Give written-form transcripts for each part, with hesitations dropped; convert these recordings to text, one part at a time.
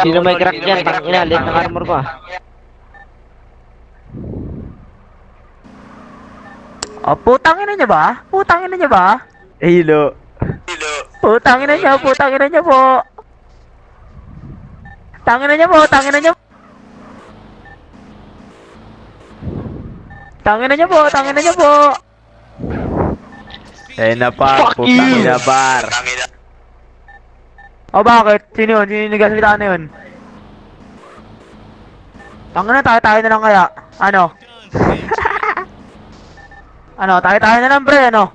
Sino may crack dyan? Tangina, late ng armor ko ah. Oh, putangin na niya ba? Putangin na niya ba? Hilo. Putangin na niya, putangin na niya po. Tangin na niya po, tangin na niya. Tangin na niya po, tangin na niya po. Na par, putang ina par. Oh, bakit? Sino yun? Sino yung nagsasalita na yun? Tangin na, tayo na lang kaya. Ano? Ano, tayo na lang pre, ano?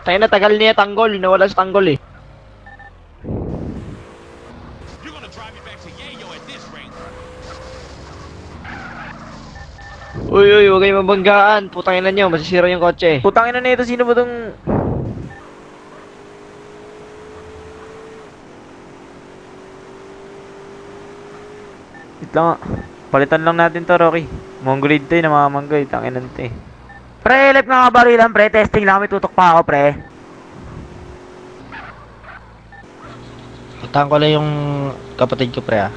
Tayo na tagal niya tanggol, nawala sa tanggol eh. Uy, huwag kayong mabanggaan. Putangin na nyo, masisira yung kotse. Putang ina nito, sino ba tong... Wait lang nga. Palitan lang natin to, Rocky. Mongolid to eh, namamanggay. Tanginan to eh. Pre, left nga kabarilan, pre. Testing lang, may tutok pa ako, pre. Putahan ko lang yung kapatid ko pre ah.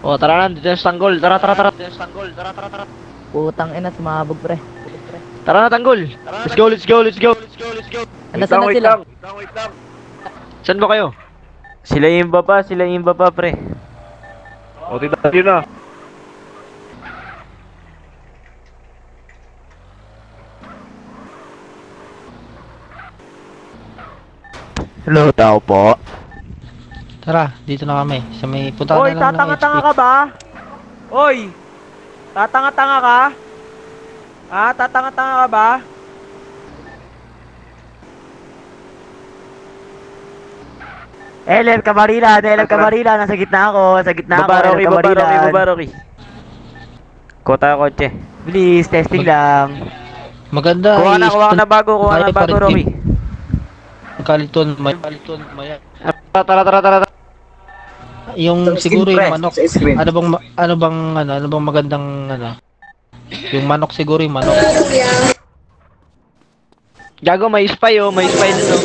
Oh, tara na, dito na sa tanggol. Tara. Dito sa tanggol. Tara. Putang ina, sumabog pre. Tara na, tanggol. Let's go. Ano saan na sila? Saan ba kayo? Sila yung baba, pre. O, tignan nyo na. Hello, tao po. Tara, dito na kami. Sa may punta Oy, na lang ng tatanga-tanga HP. ka ba? Oy! Tatanga-tanga ka? Ha? Tatanga-tanga ka ba? LF Camarilla, nasa gitna ako, Baba, Rocky, LF Camarilla. baba, Rocky. Kota kotse. Please, testing lang. Maganda. Kuha na bago, Rocky. Kaliton, may. Tara. Yung siguro yung manok. Ano bang magandang ano? Yung manok siguro yung manok. Gago, may spy dito.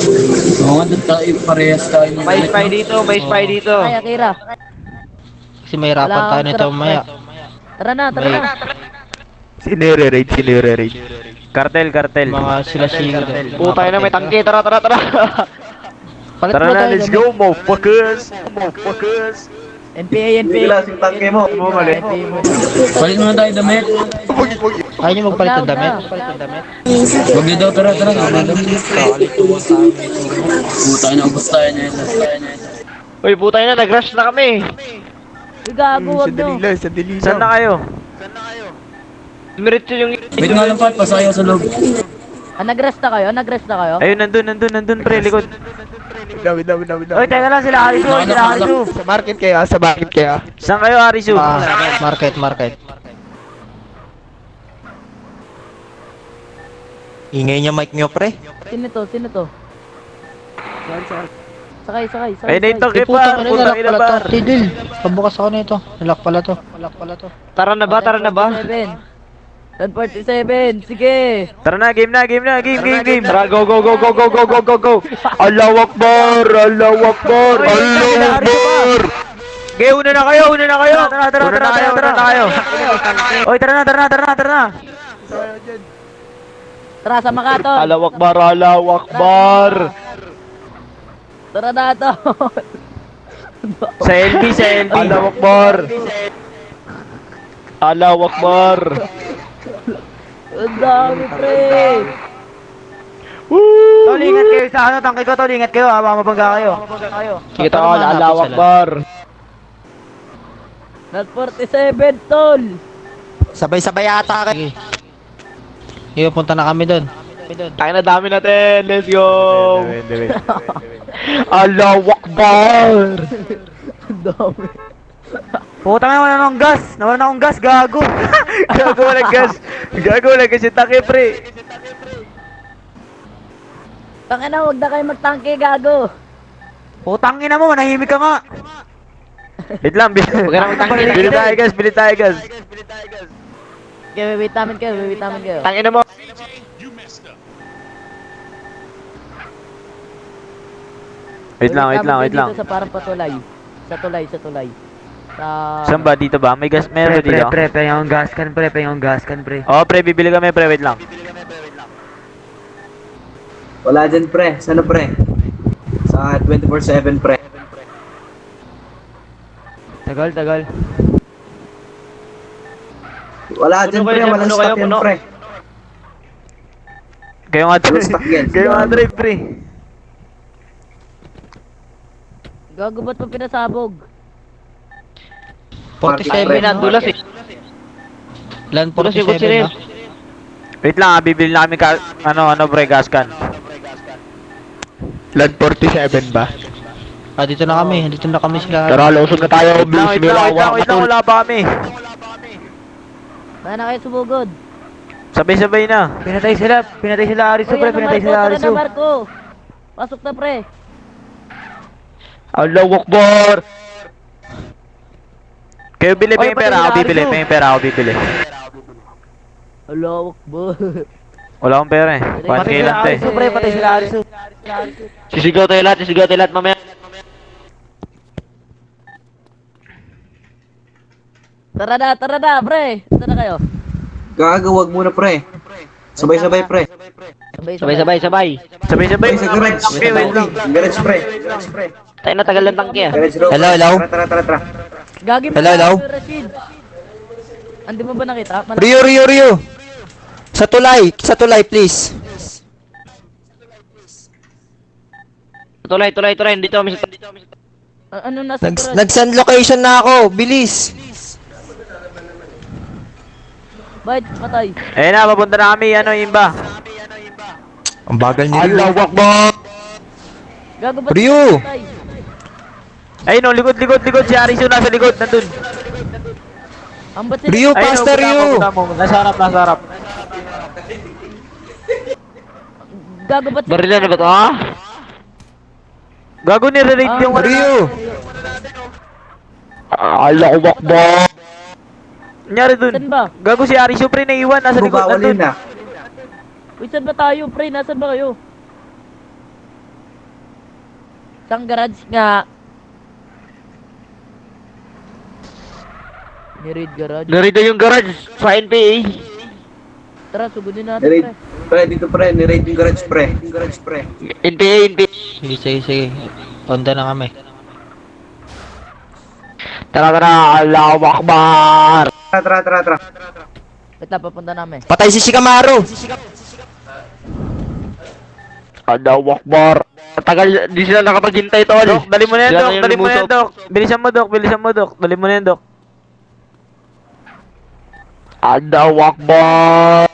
Oo nga, doon tayo parehas tayo. May spy dito. Ay, Akira. Kasi may hirapan Wala tayo akong nito trap, mamaya. Tara na. Sinire-raid. Cartel. Mga sila siga. Putay na, may tangke. Tara. Palit Tara mo na, tayo, let's gamit. go, motherfuckers. NPA. Yung tangke mo. Mali. Palit muna tayo damit. Ayaw nyo magpalit ng damit? Huwag niyo daw, tara. Puta na, ubos tayo na yun. Uy, putay na, nag-rush na kami. Uy, gago, wag nyo. Saan na kayo? Diretso yung... Wait nga lang, Pat, pasayaw sa loob. Nag-rest na kayo? Ayun, nandun, pre, likod. Wait lang. Oy, teka lang, sila Arisu. Sa market kaya. Saan kayo, Arisu? Market. Ingay niya mic nyo, pre. Sino to? Sakay. Ayun na ito, Puta, Kepar. ano, Putang nalak ina, pala par. to. Tidil, pabukas ako nito. Nalak pala to. Tara na ba? 147, sige. Tara na, game. Tara, go. Allahu Akbar. Okay, una na kayo. Tara. Oy, tara na. Tara, sama ka to. Allahu Akbar. Tara na to. Sa LB. Allahu Akbar. Ang dami, pre. Tol, ingat kayo sa ano, tangke ko, tol, ingat kayo, baka mabangga kayo. Kita ko, Allahu Akbar. Not 47, tol. Sabay-sabay ata kayo. Iyo, punta na kami doon. Tayo na dami natin. Let's go. Allahu Akbar. Ang dami. Puta nga, nawalan akong gas, gago. Gago walang gas yung take, pre. Tangina, wag na kayo magtangke, gago. Putangin na mo, manahimik ka nga. Wait lang, bili tayo guys, bili tayo guys. Okay, wait namin kayo, wait namin kayo. Tangina mo. Wait lang. Dito sa parang patulay. Sa tulay. Sa... Saan ba? Dito ba? May gas, meron dito. Pengong gaskan, pre. Oh, pre, bibili kami, pre. Wait lang. Wala dyan, pre. Sana, pre? Sa 24/7, pre. Tagal. Wala dyan, pre. Walang stock yan, pre. Kayo nga, Walang stock yan. kayo nga, drive, pre. Gago, ba't pa pinasabog? 47 na dulas eh. Land 47 na. Wait lang, bibili na kami pre, gas can. Land 47 ba? Dito na kami sila. Tara, lusog na tayo. Wait lang, wala pa kami. Saan na kayo sumugod? Sabay-sabay na. Pinatay sila Arisu, pre. Pinatay sila Tara Arisu. na, Marco. Pasok na, pre. Allahu Akbar! Kayo bili, Oy, may pera ako bibili. Alawak ba? Wala akong pera eh. 1K lang to eh. Pre. Patay sila Arisu. Sisigaw tayo lahat mamaya. Tara na, pre. Saan na kayo? Gagawag muna, pre. Sabay-sabay, pre. Sabay. Sabay-sabay. Sa garage. Okay, wait lang. Garage, pre. Tayo na tagal ng tangke ah. Garage, bro. Hello. Tara. Gagi mo Hello. na, Rashid. Andi mo ba nakita? Rio. Sa tulay, please. Tulay. Dito kami sa Ano nasa garage? Nag-send location na ako, bilis. Bakit? Patay. Ayun na, papunta na kami. Imba. Ang bagal ni Rio. Allahu Akbar! Gago ba't Rio! patay? Ayun o, likod. Si Arisu nasa likod, nandun. Ang ba't sila? Rio, Ayun, pasta punta Rio! mo. Nasa harap. Gago ba't Barila na ba to ha? Gago nire-rate yung Rio! Allahu Akbar! Nangyari dun. Saan ba? Gago si Arisu, pre, naiwan. Nasa likod, Bawal nandun. yun, na. Uy, saan ba tayo, pre? Nasaan ba kayo? Sang garage nga. Ni-raid garage. Narito yung garage sa NPA. Tara, sugudin natin, Ni-raid. pre. Pre, dito, pre. Ni-raid yung garage, pre. NPA. Sige. Onda na kami. Tara, Allahu Akbar! Tara. Wait lang, papunta namin. Patay si Shikamaru! Allahu Akbar! Tagal, di sila nakapaghintay tol. Dok, dali mo na yan, Sila Dok. yung Dali mo na yan, lumusot. Dok. Bilisan mo, Dok. Dali mo na yan, Dok. Allahu Akbar!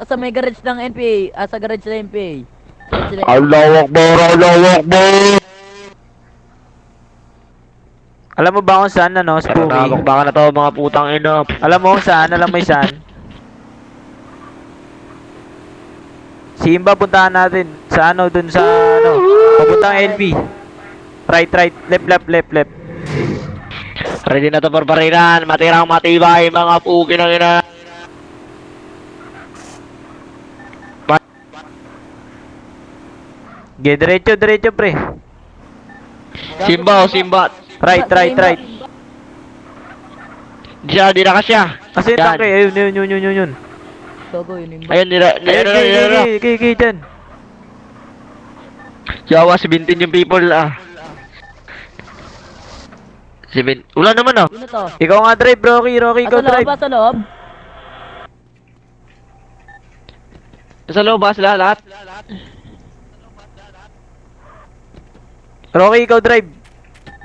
Sa may garage ng NPA. Sa garage ng NPA. Allahu Akbar! Alam mo ba kung saan, Spooky? Baka na to mga putang ina. Alam mo kung saan? Alam mo yung saan? Simba, puntahan natin. Sa dun sa papuntang LB. Right. Left. Ready na to barbarinan. Matirang matibay mga puki ng ina. Diretso, pre. Simba. Right. Di na kasya. Kasi yung Yan. tanke, yun. Togo, yun yung... Ayun, nira. Okay, dyan. Jawa, 17 yung people Wala naman Yun na to. Ikaw nga drive, Rocky, ikaw drive. Sa loob? Sa loob ba sila lahat? Rocky, ikaw drive.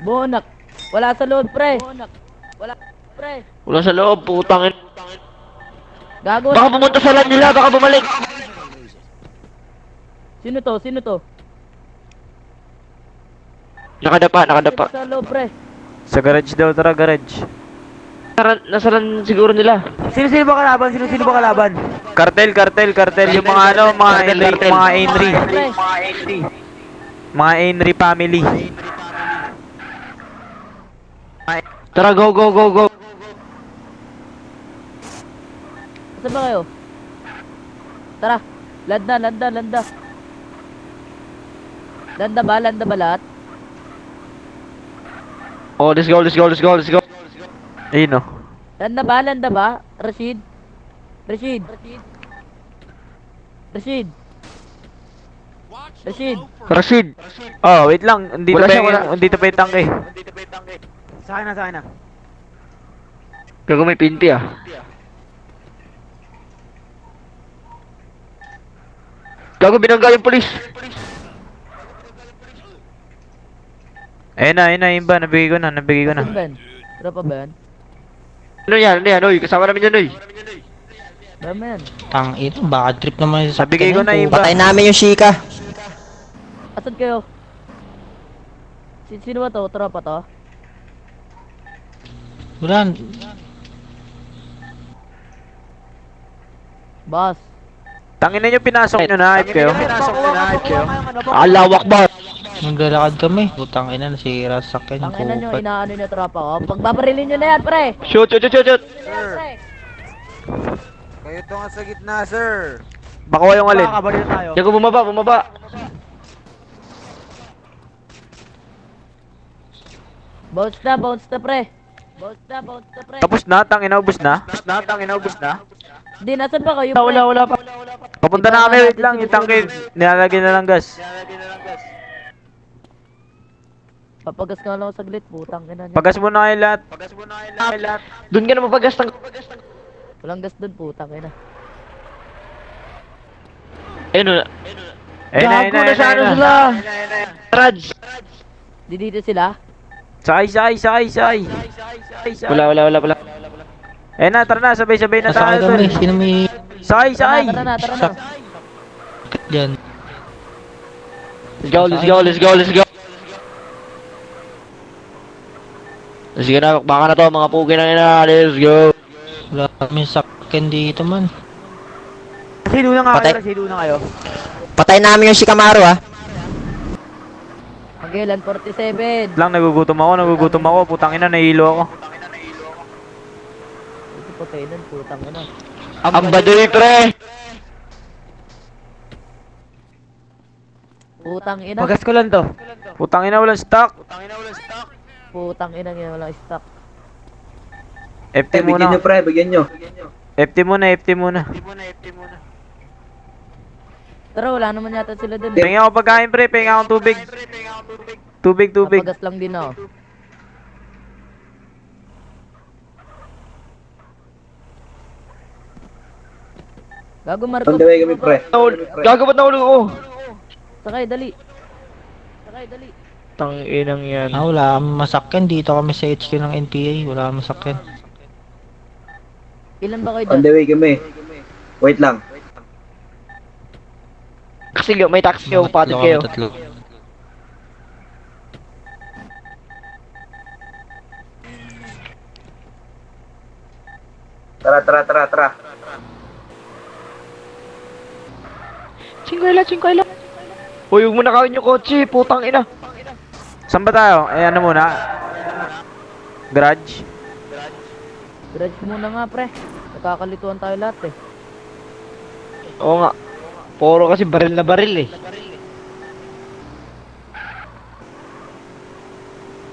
Bonak. Wala sa loob, pre. Wala, pre. Wala sa loob, putang ina. Gago. Baka pumunta sa land nila, baka bumalik. Sino to? Nakadapa. Sa loob, pre. Sa garage daw, tara, garage. Nasa land siguro nila. Sino ba kalaban? Cartel yung mga ano, mga Henry, Pre, mga Henry family. Tara, go, go, go, go. saan ba kayo? Tara, landa. Landa ba lahat? Oh, let's go, let's go, let's go, let's go. Ayun oh. Landa ba? Rashid? Rashid. Oh, wait lang. Wala siya, Dito pa yung tangke. Sa akin na. Gago may pinti ah. Gago binangga yung polis. Ayun na, yun ba? Nabigay ko na. Saan ba yan? Tropa ba yan? Ano yan, oy? Kasama namin yan, oy. Ba yan? Tang ito, baka trip naman yung Nabigay ko na yan, yung iba. Patay namin yung Shika. Asan kayo? Sino ba to? Tropa to? Wala. Boss. Tangin na nyo, pinasok nyo na, hype kayo. Alawak ba? Naglalakad kami. Putang ina, nasira sa sakyan. Ang ina nyo, inaano nyo tropa ko. Pagbabarilin nyo na yan, pre! Shoot. Pre! Kayo to nga sa gitna, sir. Baka yung alin. Makakabaril tayo. Gago bumaba. Bounce na, pre! Tapos na, tangin na, ubus na. Di, nasan ba kayo, pre? Wala pa. Papunta na kami, wait lang. Yung tangke, nilalagyan na lang gas. Papagas ka lang ako saglit, putang ina nyo. Pagas mo na kayo lahat. Doon ka na mapagas ng... Walang gas dun, putang ina. Ayun na. Ayun na. sila. Raj. Di dito sila? Sakay. Wala. Ayun na, tara na, sabay-sabay na Nasakay tayo kami. dun. Sino may Sakay. Tara na. dyan? Let's go. Sige na, baka na to, mga pugi na ina. Let's go. Wala kami sakyan dito man. Rasido na Patay. kayo. Patay namin yung Shikamaru ah. Magellan, 47. Lang, nagugutom ako. Putang ina, nahilo ako. Ito patay nun, putang ina. Ang baduy, pre. Putang ina. Pagas ko lang to. Putang ina, walang stock. Putang ina nga, walang stock. FT Bigyan muna. nyo, pre. Bigyan nyo. FT muna. Tara, wala naman yata sila dun. Pahinga ako pagkain, pre. Pahinga akong tubig. Tubig. Napagas lang din ako. Gago, Marco. On the way kami, pre. Gago ba't nahulog ako? Sakay, dali. Tanginang yan. Wala kami masakyan. Dito kami sa HQ ng NPA. Wala kami masakyan. Ilan ba kayo On dun? the way kami. Wait lang. Kasi may taxi yung patid Tatlo kayo. kami, tatlo. Tara. Chingwela. Uy, huwag mo na kawin yung kotse, putang ina. Saan ba tayo? Ano muna? Garage? Garage muna nga, pre. Nakakalituan tayo lahat eh. Oo nga. Puro kasi baril na baril eh.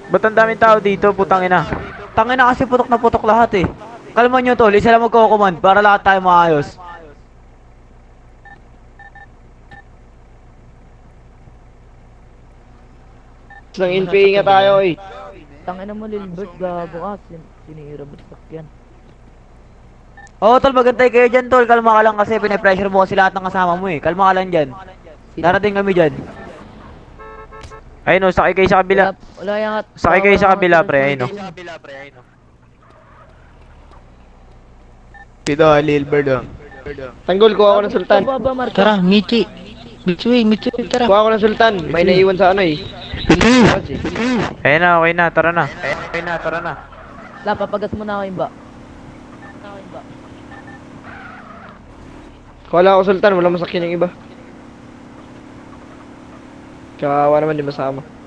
Ba't ang daming tao dito? Putang ina. Tangin na kasi putok na putok lahat eh. Kalman nyo tol, isa lang magko-command para lahat tayo maayos. Nang NPA nga tayo eh. Tangina mo, Lilbert, gago ka. Sinira ba sakyan? Oo tol, magantay kayo dyan tol. Kalma ka lang kasi pinipressure mo kasi lahat ng kasama mo eh. Kalma ka lang dyan. Darating kami dyan. Ayun o, sakay kayo sa kabila. Wala yan at... Sakay kayo sa kabila, pre. Ayun o. Dito, Lilbird oh. Tanggol, kuha ako ng sultan. Baba, Marco. Tara, Michi, tara. Kuha ako ng sultan. May naiwan sa ano eh. Ayun na, okay na. Tara na. La, papagas mo na ako yung ba. Kala ko Sultan, wala masakyan yung iba. Kawawa naman, di masama.